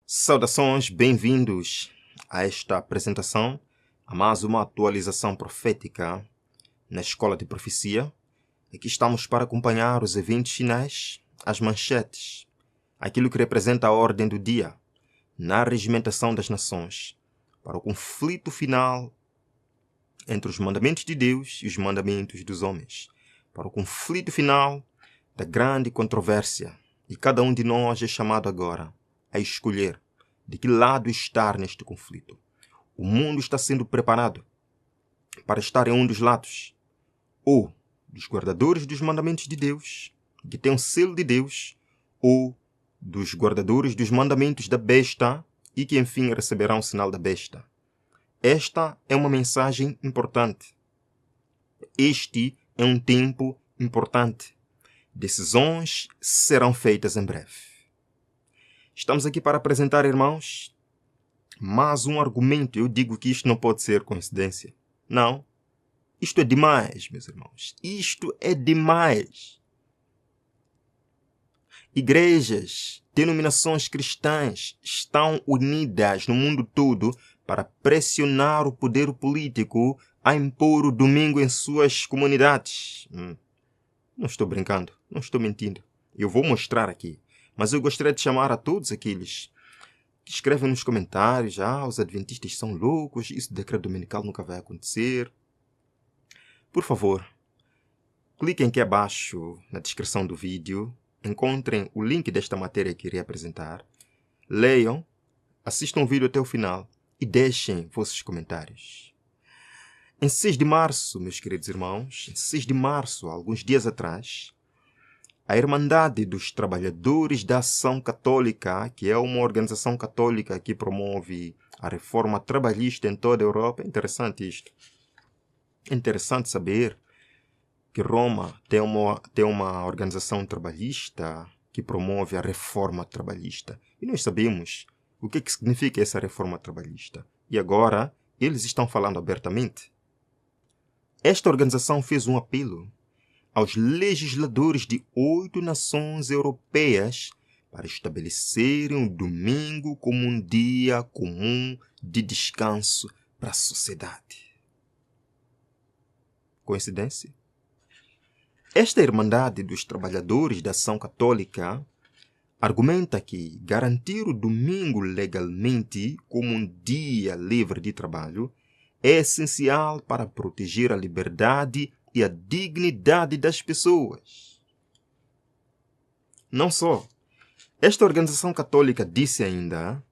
Saudações, bem-vindos a esta apresentação, a mais uma atualização profética na Escola de Profecia. Aqui estamos para acompanhar os eventos finais, as manchetes, aquilo que representa a ordem do dia na regimentação das nações, para o conflito final entre os mandamentos de Deus e os mandamentos dos homens, para o conflito final da grande controvérsia. E cada um de nós é chamado agora a escolher de que lado estar neste conflito. O mundo está sendo preparado para estar em um dos lados, ou dos guardadores dos mandamentos de Deus, que tem o selo de Deus, ou dos guardadores dos mandamentos da besta e que enfim receberão o sinal da besta. Esta é uma mensagem importante. Este é um tempo importante. Decisões serão feitas em breve. Estamos aqui para apresentar, irmãos, mais um argumento. Eu digo que isto não pode ser coincidência. Não. Isto é demais, meus irmãos. Isto é demais. Igrejas, denominações cristãs estão unidas no mundo todo para pressionar o poder político a impor o domingo em suas comunidades. Não estou brincando, não estou mentindo. Eu vou mostrar aqui. Mas eu gostaria de chamar a todos aqueles que escrevem nos comentários: os adventistas são loucos, isso decreto dominical nunca vai acontecer. Por favor, cliquem aqui abaixo na descrição do vídeo, encontrem o link desta matéria que irei apresentar, leiam, assistam o vídeo até o final e deixem vossos comentários. Em 6 de março, meus queridos irmãos, em 6 de março, alguns dias atrás, a Irmandade dos Trabalhadores da Ação Católica, que é uma organização católica que promove a reforma trabalhista em toda a Europa, é interessante isto. É interessante saber que Roma tem uma organização trabalhista que promove a reforma trabalhista. E nós sabemos o que significa essa reforma trabalhista. E agora eles estão falando abertamente. Esta organização fez um apelo aos legisladores de 8 nações europeias para estabelecerem o domingo como um dia comum de descanso para a sociedade. Coincidência? Esta Irmandade dos Trabalhadores da Ação Católica argumenta que garantir o domingo legalmente como um dia livre de trabalho é essencial para proteger a liberdade e a dignidade das pessoas. Não só. Esta organização católica disse ainda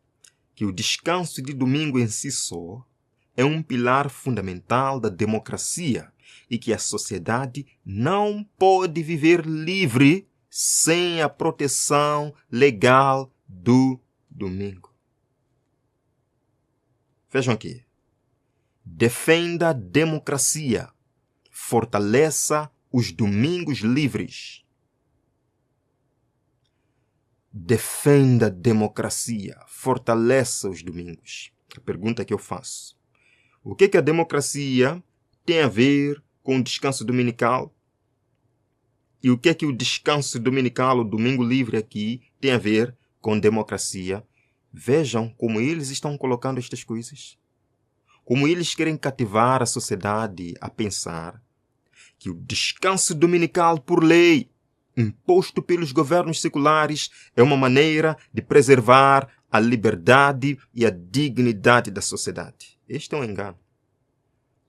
que o descanso de domingo em si só é um pilar fundamental da democracia e que a sociedade não pode viver livre sem a proteção legal do domingo. Vejam aqui. Defenda a democracia. Fortaleça os domingos livres. Defenda a democracia. Fortaleça os domingos. A pergunta que eu faço: o que a democracia tem a ver com o descanso dominical? E o que o descanso dominical, o domingo livre aqui, tem a ver com democracia? Vejam como eles estão colocando estas coisas. Como eles querem cativar a sociedade a pensar que o descanso dominical por lei, imposto pelos governos seculares, é uma maneira de preservar a liberdade e a dignidade da sociedade. Este é um engano.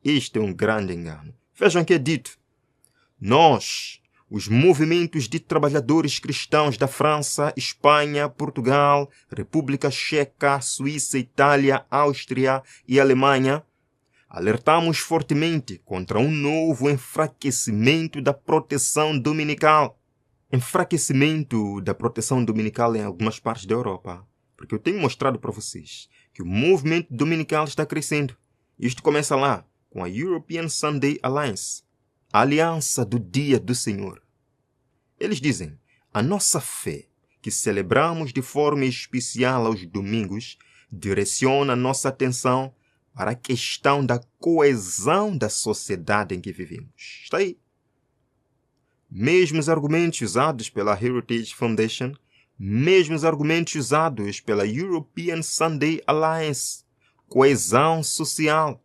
Este é um grande engano. Vejam o que é dito. Nós, os movimentos de trabalhadores cristãos da França, Espanha, Portugal, República Checa, Suíça, Itália, Áustria e Alemanha, alertamos fortemente contra um novo enfraquecimento da proteção dominical. Enfraquecimento da proteção dominical em algumas partes da Europa. Porque eu tenho mostrado para vocês que o movimento dominical está crescendo. Isto começa lá, com a European Sunday Alliance, a aliança do dia do Senhor. Eles dizem: a nossa fé, que celebramos de forma especial aos domingos, direciona nossa atenção para a questão da coesão da sociedade em que vivemos. Está aí. Mesmo os argumentos usados pela Heritage Foundation mesmos argumentos usados pela European Sunday Alliance. Coesão social.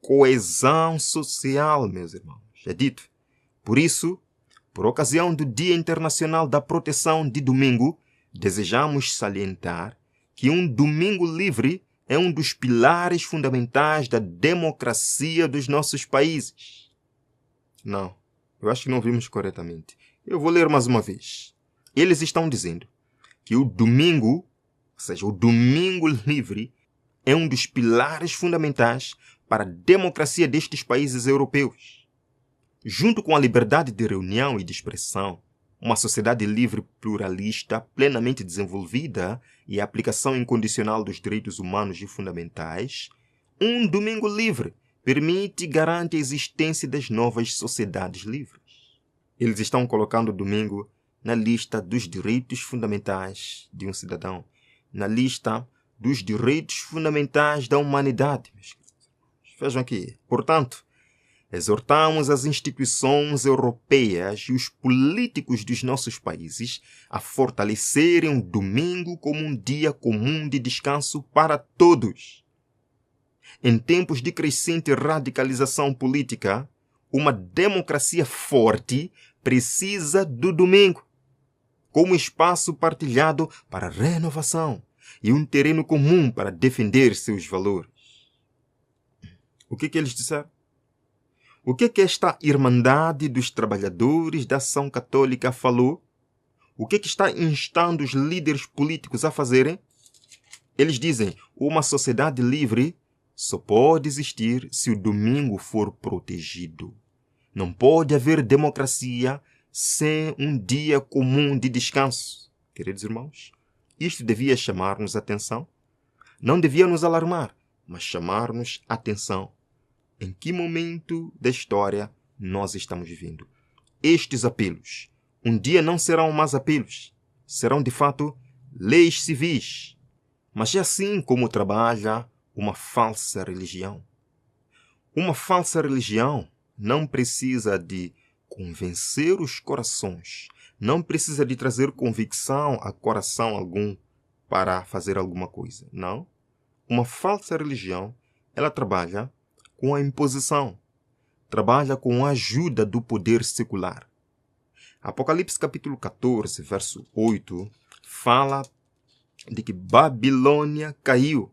Coesão social, meus irmãos. É dito. Por isso, por ocasião do Dia Internacional da Proteção de Domingo, desejamos salientar que um domingo livre é um dos pilares fundamentais da democracia dos nossos países. Não, eu acho que não vimos corretamente. Eu vou ler mais uma vez. Eles estão dizendo que o domingo, ou seja, o domingo livre, é um dos pilares fundamentais para a democracia destes países europeus. Junto com a liberdade de reunião e de expressão, uma sociedade livre, pluralista, plenamente desenvolvida e a aplicação incondicional dos direitos humanos e fundamentais, um domingo livre permite e garante a existência das novas sociedades livres. Eles estão colocando o domingo na lista dos direitos fundamentais de um cidadão, na lista dos direitos fundamentais da humanidade. Vejam aqui. Portanto, exortamos as instituições europeias e os políticos dos nossos países a fortalecerem o domingo como um dia comum de descanso para todos. Em tempos de crescente radicalização política, uma democracia forte precisa do domingo como espaço partilhado para renovação e um terreno comum para defender seus valores. O que eles disseram? O que esta Irmandade dos Trabalhadores da Ação Católica falou? O que está instando os líderes políticos a fazerem? Eles dizem, uma sociedade livre só pode existir se o domingo for protegido. Não pode haver democracia sem um dia comum de descanso. Queridos irmãos, isto devia chamar-nos atenção. Não devia nos alarmar, mas chamar-nos atenção. Em que momento da história nós estamos vivendo? Estes apelos, um dia não serão mais apelos, serão de fato leis civis. Mas é assim como trabalha uma falsa religião. Uma falsa religião não precisa de convencer os corações, não precisa de trazer convicção a coração algum para fazer alguma coisa. Não. Uma falsa religião, ela trabalha com a imposição, trabalha com a ajuda do poder secular. Apocalipse capítulo 14, verso 8, fala de que Babilônia caiu.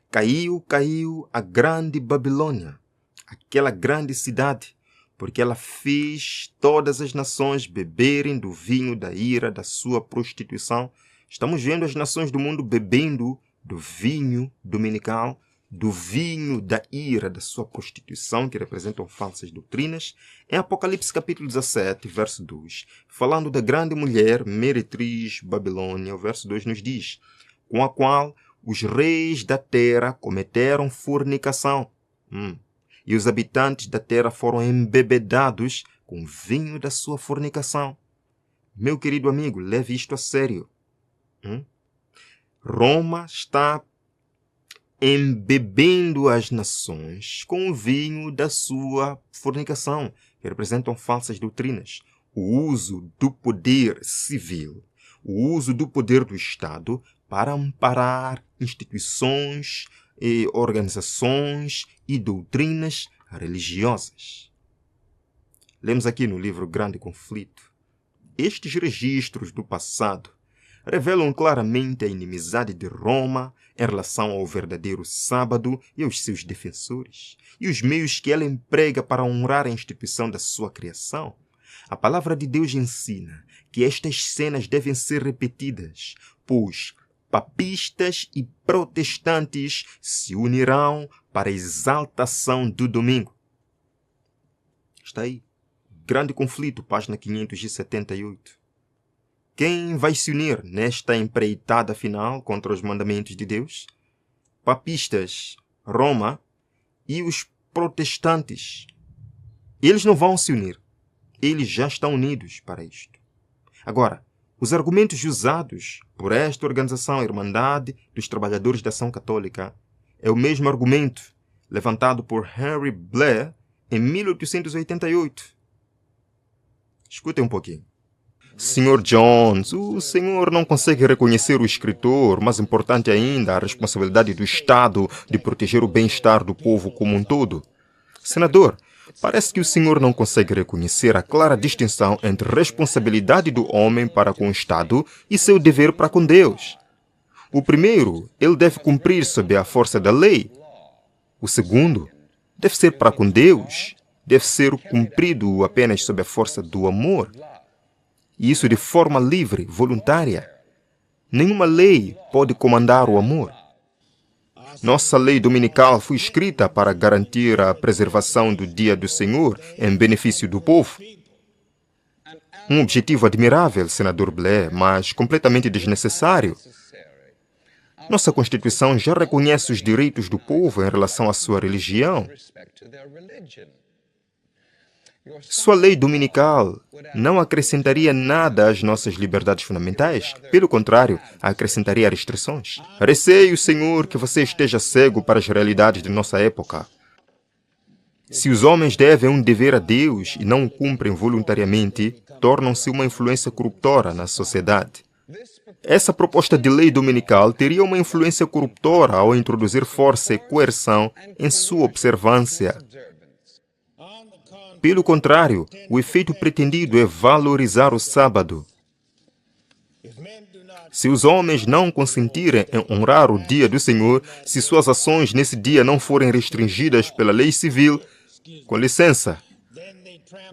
Caiu a grande Babilônia, aquela grande cidade, porque ela fez todas as nações beberem do vinho da ira da sua prostituição. Estamos vendo as nações do mundo bebendo do vinho dominical, do vinho da ira da sua prostituição, que representam falsas doutrinas, em Apocalipse capítulo 17, verso 2, falando da grande mulher meretriz Babilônia, o verso 2 nos diz, com a qual os reis da terra cometeram fornicação, e os habitantes da terra foram embebedados com o vinho da sua fornicação. Meu querido amigo, leve isto a sério. Roma está embebendo as nações com o vinho da sua fornicação, que representam falsas doutrinas. O uso do poder civil, o uso do poder do Estado para amparar instituições, organizações e doutrinas religiosas. Lemos aqui no livro Grande Conflito. Estes registros do passado revelam claramente a inimizade de Roma em relação ao verdadeiro sábado e aos seus defensores, e os meios que ela emprega para honrar a instituição da sua criação. A palavra de Deus ensina que estas cenas devem ser repetidas, pois papistas e protestantes se unirão para a exaltação do domingo. Está aí. Grande Conflito, página 578. Quem vai se unir nesta empreitada final contra os mandamentos de Deus? Papistas, Roma e os protestantes. Eles não vão se unir. Eles já estão unidos para isto. Agora, os argumentos usados por esta organização Irmandade dos Trabalhadores da Ação Católica é o mesmo argumento levantado por Henry Blair em 1888. Escutem um pouquinho. Sr. Jones, o senhor não consegue reconhecer o escritor, mais importante ainda, a responsabilidade do Estado de proteger o bem-estar do povo como um todo. Senador, parece que o senhor não consegue reconhecer a clara distinção entre responsabilidade do homem para com o Estado e seu dever para com Deus. O primeiro, ele deve cumprir sob a força da lei. O segundo, deve ser para com Deus, deve ser cumprido apenas sob a força do amor. E isso de forma livre, voluntária. Nenhuma lei pode comandar o amor. Nossa lei dominical foi escrita para garantir a preservação do dia do Senhor em benefício do povo. Um objetivo admirável, senador Blair, mas completamente desnecessário. Nossa Constituição já reconhece os direitos do povo em relação à sua religião. Sua lei dominical não acrescentaria nada às nossas liberdades fundamentais. Pelo contrário, acrescentaria restrições. Receio, Senhor, que você esteja cego para as realidades de nossa época. Se os homens devem um dever a Deus e não o cumprem voluntariamente, tornam-se uma influência corruptora na sociedade. Essa proposta de lei dominical teria uma influência corruptora ao introduzir força e coerção em sua observância. Pelo contrário, o efeito pretendido é valorizar o sábado. Se os homens não consentirem em honrar o dia do Senhor, se suas ações nesse dia não forem restringidas pela lei civil, com licença,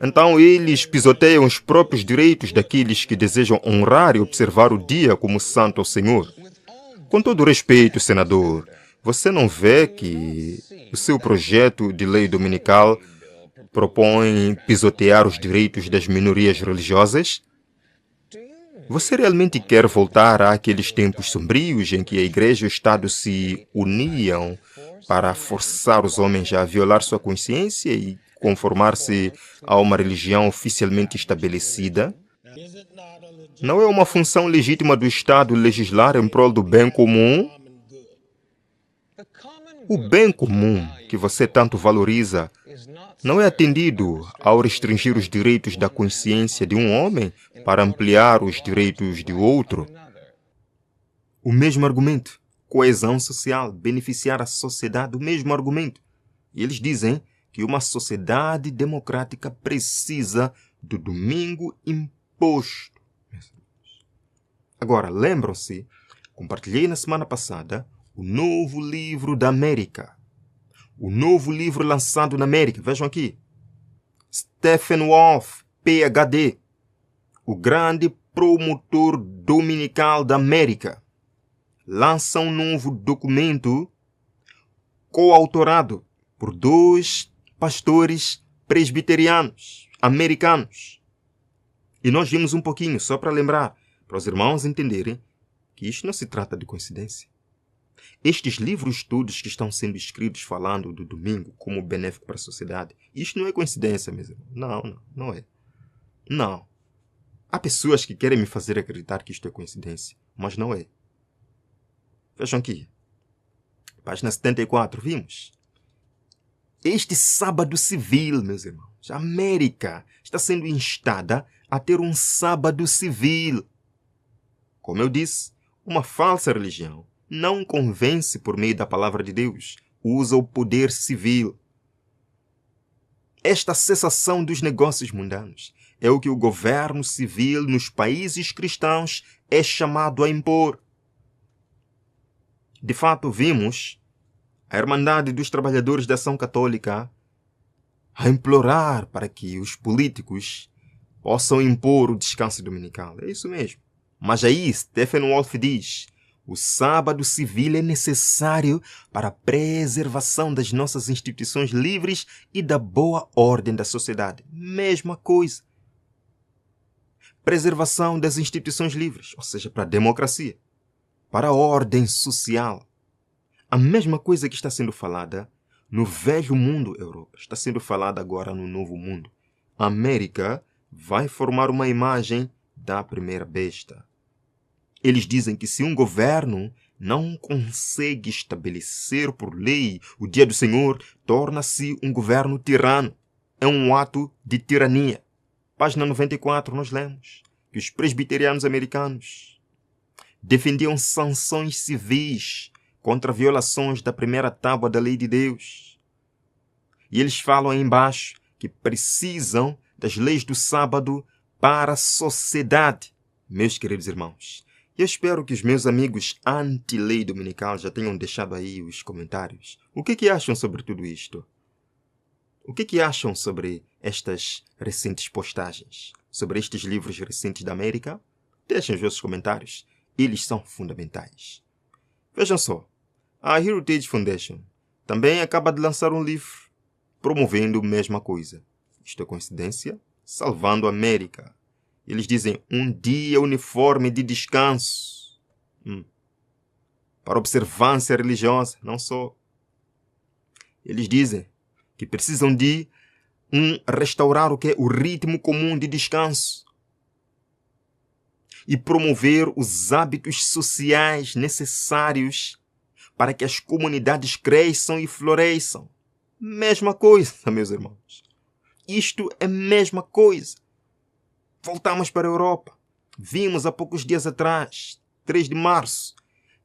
então eles pisoteiam os próprios direitos daqueles que desejam honrar e observar o dia como santo ao Senhor. Com todo respeito, senador, você não vê que o seu projeto de lei dominical propõe pisotear os direitos das minorias religiosas? Você realmente quer voltar àqueles tempos sombrios em que a Igreja e o Estado se uniam para forçar os homens a violar sua consciência e conformar-se a uma religião oficialmente estabelecida? Não é uma função legítima do Estado legislar em prol do bem comum? O bem comum que você tanto valoriza não é atendido ao restringir os direitos da consciência de um homem para ampliar os direitos de outro. O mesmo argumento. Coesão social, beneficiar a sociedade, o mesmo argumento. E eles dizem que uma sociedade democrática precisa do domingo imposto. Agora, lembram-se, compartilhei na semana passada o novo livro da América. O novo livro lançado na América. Vejam aqui. Stephen Wolf, PhD. O grande promotor dominical da América. Lança um novo documento coautorado por 2 pastores presbiterianos americanos. E nós vimos um pouquinho, só para lembrar, para os irmãos entenderem que isto não se trata de coincidência. Estes livros todos que estão sendo escritos falando do domingo como benéfico para a sociedade, isto não é coincidência, meus irmãos. Não é. Não. Há pessoas que querem me fazer acreditar que isto é coincidência, mas não é. Vejam aqui. Página 74, vimos. Este sábado civil, meus irmãos, a América está sendo instada a ter um sábado civil. Como eu disse, uma falsa religião não convence por meio da palavra de Deus, usa o poder civil. Esta cessação dos negócios mundanos é o que o governo civil nos países cristãos é chamado a impor. De fato, vimos a Irmandade dos Trabalhadores da Ação Católica a implorar para que os políticos possam impor o descanso dominical. É isso mesmo. Mas aí Stephen Wolf diz: o sábado civil é necessário para a preservação das nossas instituições livres e da boa ordem da sociedade. Mesma coisa. Preservação das instituições livres, ou seja, para a democracia, para a ordem social. A mesma coisa que está sendo falada no velho mundo, Europa, está sendo falada agora no novo mundo. A América vai formar uma imagem da primeira besta. Eles dizem que se um governo não consegue estabelecer por lei o dia do Senhor, torna-se um governo tirano. É um ato de tirania. Página 94, nós lemos que que os presbiterianos americanos defendiam sanções civis contra violações da primeira tábua da lei de Deus. E eles falam aí embaixo que precisam das leis do sábado para a sociedade. Meus queridos irmãos, eu espero que os meus amigos anti-lei dominical já tenham deixado aí os comentários. O que acham sobre tudo isto? O que acham sobre estas recentes postagens? Sobre estes livros recentes da América? Deixem os vossos comentários. Eles são fundamentais. Vejam só, a Heritage Foundation também acaba de lançar um livro promovendo a mesma coisa. Isto é coincidência? Salvando a América. Eles dizem um dia uniforme de descanso. Para observância religiosa, não só. Eles dizem que precisam de restaurar o que é o ritmo comum de descanso e promover os hábitos sociais necessários para que as comunidades cresçam e floresçam. Mesma coisa, meus irmãos. Isto é a mesma coisa. Voltamos para a Europa. Vimos há poucos dias atrás, 3 de março,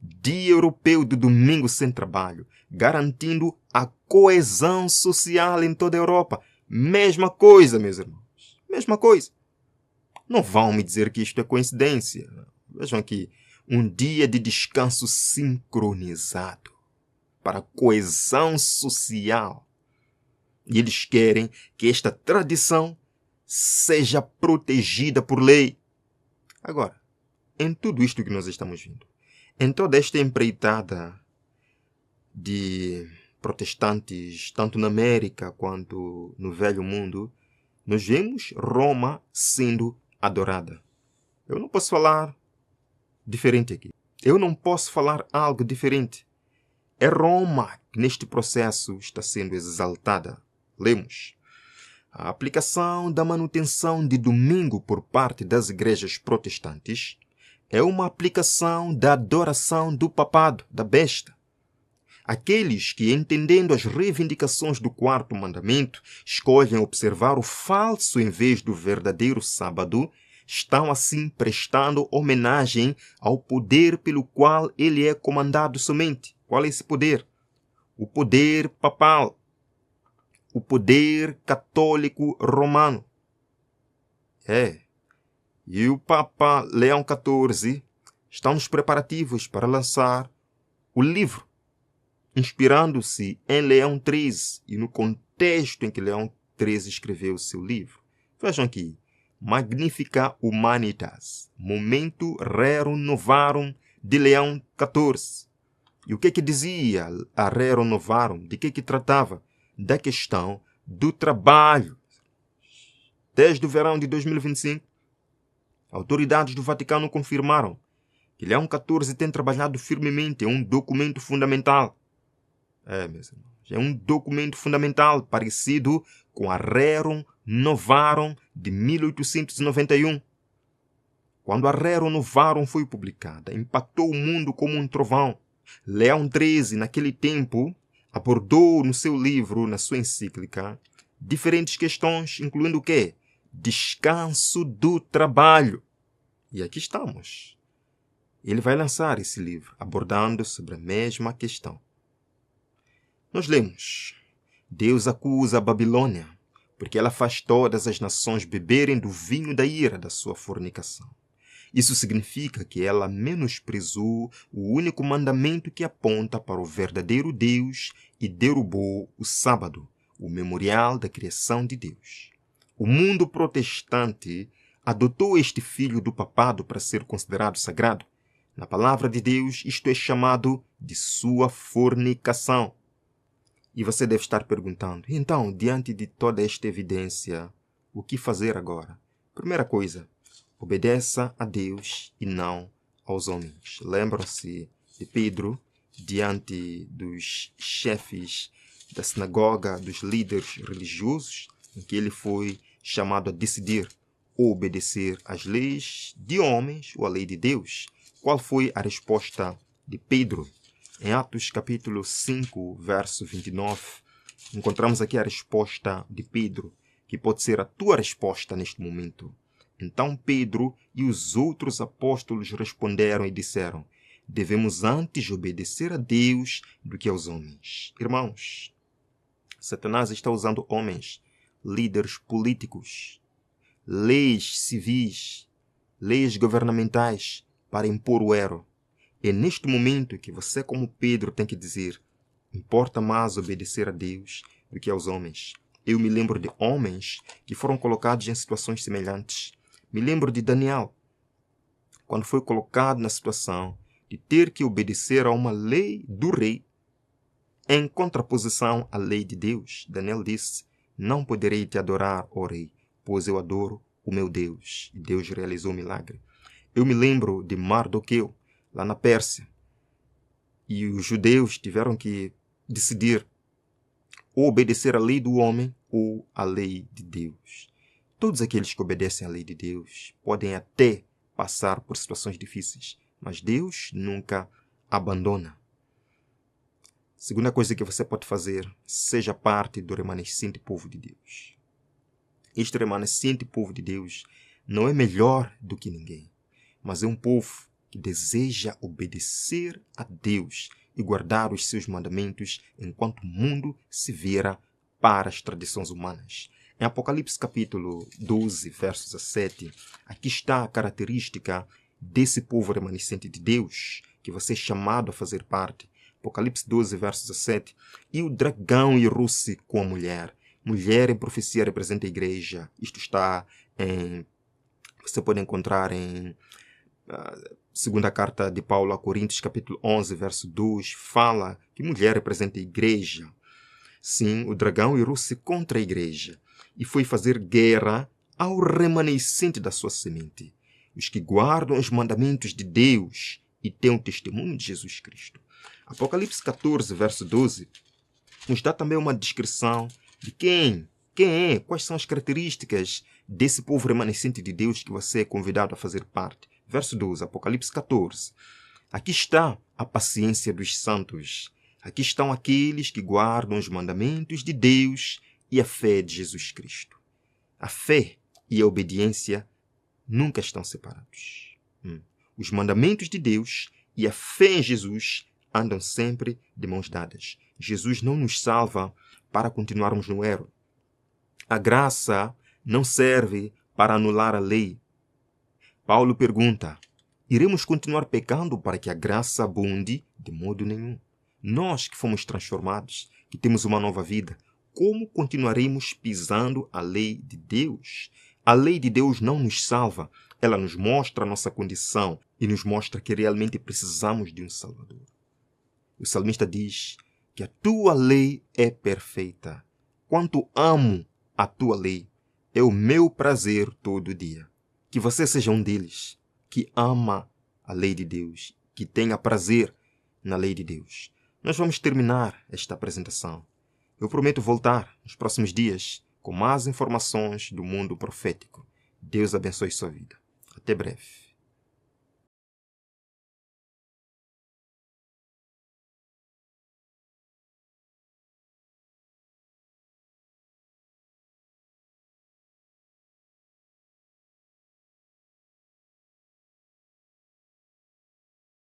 Dia Europeu do Domingo Sem Trabalho, garantindo a coesão social em toda a Europa. Mesma coisa, meus irmãos. Mesma coisa. Não vão me dizer que isto é coincidência. Vejam aqui, um dia de descanso sincronizado para a coesão social. E eles querem que esta tradição seja protegida por lei. Agora, em tudo isto que nós estamos vendo, em toda esta empreitada de protestantes, tanto na América quanto no Velho Mundo, nós vemos Roma sendo adorada. Eu não posso falar diferente aqui. Eu não posso falar algo diferente. É Roma que neste processo está sendo exaltada. Lemos. A aplicação da manutenção de domingo por parte das igrejas protestantes é uma aplicação da adoração do papado, da besta. Aqueles que, entendendo as reivindicações do quarto mandamento, escolhem observar o falso em vez do verdadeiro sábado, estão assim prestando homenagem ao poder pelo qual ele é comandado somente. Qual é esse poder? O poder papal. O poder católico romano. E o Papa Leão XIV está nos preparativos para lançar o livro, inspirando-se em Leão XIII e no contexto em que Leão XIII escreveu o seu livro. Vejam aqui, Magnificat Humanitas, Momento Rerum Novarum de Leão XIV. E o que dizia a Rerum Novarum? De que tratava? Da questão do trabalho. Desde o verão de 2025, autoridades do Vaticano confirmaram que Leão XIV tem trabalhado firmemente em um documento fundamental. Meus irmãos, é um documento fundamental parecido com a Rerum Novarum de 1891. Quando a Rerum Novarum foi publicada, impactou o mundo como um trovão. Leão XIII, naquele tempo, abordou no seu livro, na sua encíclica, diferentes questões, incluindo o quê? Descanso do trabalho. E aqui estamos. Ele vai lançar esse livro, abordando sobre a mesma questão. Nós lemos, Deus acusa a Babilônia, porque ela faz todas as nações beberem do vinho da ira da sua fornicação. Isso significa que ela menosprezou o único mandamento que aponta para o verdadeiro Deus e derrubou o sábado, o memorial da criação de Deus. O mundo protestante adotou este filho do papado para ser considerado sagrado. Na palavra de Deus, isto é chamado de sua fornicação. E você deve estar perguntando, então, diante de toda esta evidência, o que fazer agora? Primeira coisa, obedeça a Deus e não aos homens. Lembram-se de Pedro diante dos chefes da sinagoga, dos líderes religiosos, em que ele foi chamado a decidir ou obedecer às leis de homens ou à lei de Deus. Qual foi a resposta de Pedro? Em Atos capítulo 5, verso 29, encontramos aqui a resposta de Pedro, que pode ser a tua resposta neste momento. Então Pedro e os outros apóstolos responderam e disseram: devemos antes obedecer a Deus do que aos homens. Irmãos, Satanás está usando homens, líderes políticos, leis civis, leis governamentais para impor o erro. É neste momento que você, como Pedro, tem que dizer: importa mais obedecer a Deus do que aos homens. Eu me lembro de homens que foram colocados em situações semelhantes. Me lembro de Daniel, quando foi colocado na situação de ter que obedecer a uma lei do rei em contraposição à lei de Deus. Daniel disse: não poderei te adorar, ó rei, pois eu adoro o meu Deus. E Deus realizou o milagre. Eu me lembro de Mardoqueu, lá na Pérsia. E os judeus tiveram que decidir ou obedecer à lei do homem ou à lei de Deus. Todos aqueles que obedecem à lei de Deus podem até passar por situações difíceis, mas Deus nunca abandona. Segunda coisa que você pode fazer: seja parte do remanescente povo de Deus. Este remanescente povo de Deus não é melhor do que ninguém, mas é um povo que deseja obedecer a Deus e guardar os seus mandamentos enquanto o mundo se vira para as tradições humanas. Em Apocalipse capítulo 12, versos 17, aqui está a característica desse povo remanescente de Deus, que você é chamado a fazer parte. Apocalipse 12, versos 17. E o dragão irou-se com a mulher. Mulher em profecia representa a igreja. Isto está em... Você pode encontrar em... segunda carta de Paulo a Coríntios, capítulo 11, verso 2, fala que mulher representa a igreja. Sim, o dragão irou-se contra a igreja e foi fazer guerra ao remanescente da sua semente, os que guardam os mandamentos de Deus e têm o testemunho de Jesus Cristo. Apocalipse 14, verso 12, nos dá também uma descrição de quem é, quais são as características desse povo remanescente de Deus que você é convidado a fazer parte. Verso 12, Apocalipse 14. Aqui está a paciência dos santos. Aqui estão aqueles que guardam os mandamentos de Deus e a fé de Jesus Cristo. A fé e a obediência nunca estão separados. Os mandamentos de Deus e a fé em Jesus andam sempre de mãos dadas. Jesus não nos salva para continuarmos no erro. A graça não serve para anular a lei. Paulo pergunta: iremos continuar pecando para que a graça abunde? De modo nenhum. Nós que fomos transformados, que temos uma nova vida, como continuaremos pisando a lei de Deus? A lei de Deus não nos salva. Ela nos mostra a nossa condição e nos mostra que realmente precisamos de um Salvador. O salmista diz que a tua lei é perfeita. Quanto amo a tua lei, é o meu prazer todo dia. Que você seja um deles que ama a lei de Deus, que tenha prazer na lei de Deus. Nós vamos terminar esta apresentação. Eu prometo voltar nos próximos dias com mais informações do mundo profético. Deus abençoe sua vida. Até breve.